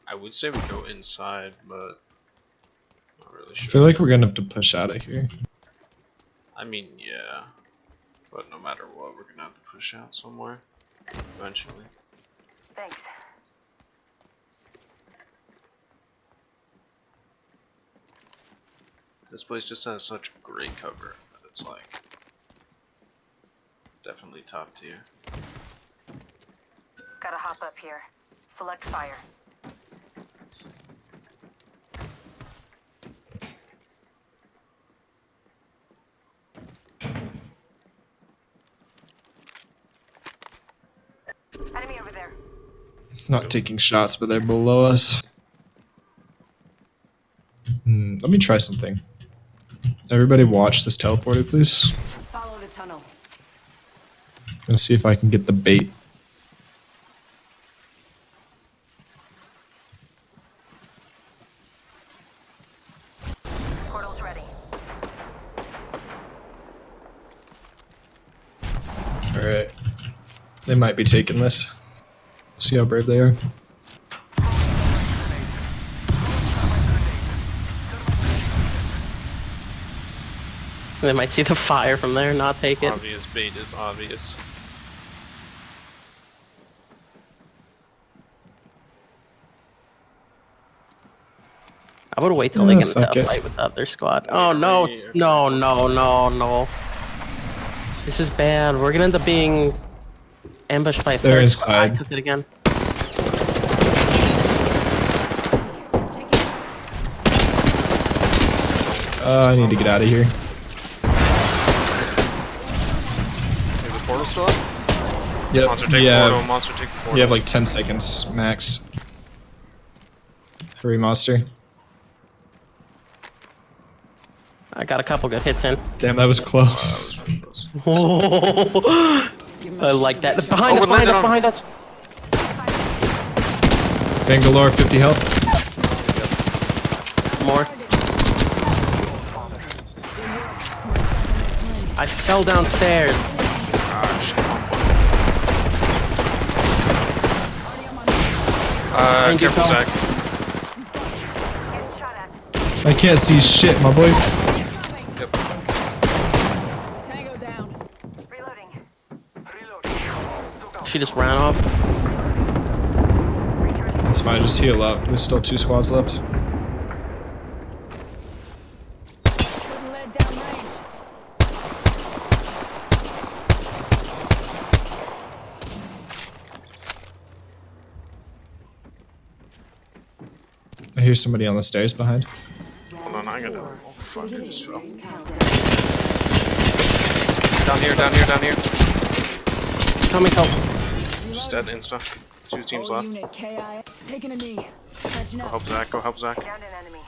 I would say we go inside, but not really sure. I feel like we're gonna have to push out of here. I mean, yeah, but no matter what, we're gonna have to push out somewhere eventually. Thanks. This place just has such great cover that it's like definitely top tier. Gotta hop up here. Select fire. Enemy over there. Not taking shots, but they're below us. Let me try something. Everybody watch this teleporter, please. Follow the tunnel. Gonna see if I can get the bait. Portal's ready. Alright. They might be taking this. See how brave they are. They might see the fire from there and not take it. Obvious bait is obvious. I would wait till they Yeah, get into fuck a it. fight with the other squad. Oh no, no, no, no, no. This is bad. We're gonna end up being ambushed by a They're third squad. I inside. took it again. I need to get out of here. Is the portal still up? Yep. Monster take the portal, monster take the portal. You have like 10 seconds max. Hurry, monster. I got a couple good hits in. Damn, that was Wow, close. that was really close. I like that. Behind us, we behind landed us, on- behind us. Bangalore, 50 health. More. I fell downstairs. Thank you, Careful, Tom. Zach. Getting shot at. I can't see shit, my boy. Yep. Tango down. Reloading. She just ran off. It's fine, just heal up. There's still 2 squads left. Putting lead down range. I hear somebody on the stairs behind. Hold on, I gotta. Oh fuck, I just fell. Down here, down here, down here. Coming, help. Just dead insta. 2 teams All left. unit KI. Taking a knee. Catching Go up. help Zach, go help Zach. Downed an enemy.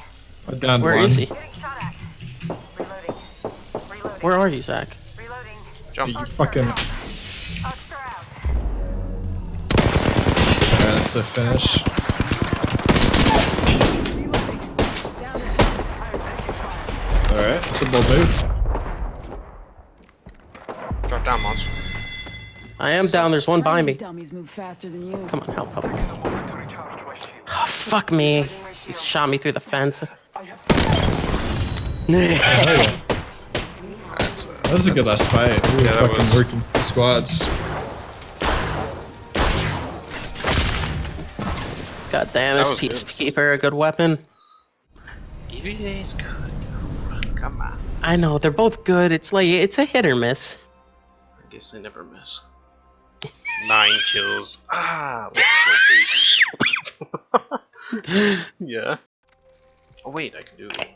I'm down Where one. is he? Getting shot at. Reloading. Reloading. Where are you, Zach? Reloading. Jump. You fucking. Oscar out. Alright, that's a finish. Reloading. Down the tunnel. Alright, that's a bold move. Drop down, monster. I am down. There's one by me. Dummies move faster than you. Come on, help, help. Oh, fuck me. He shot me through the fence. That's, That was a good last fight. We were Yeah, that fucking was. working squads. God damn, That is was good. Peacekeeper a good weapon? EVA's good, dude. Come on. I know, they're both good. It's like, it's a hit or miss. I guess they never miss. 9 kills. Ah, let's go, baby. Yeah. Oh wait, I can do it.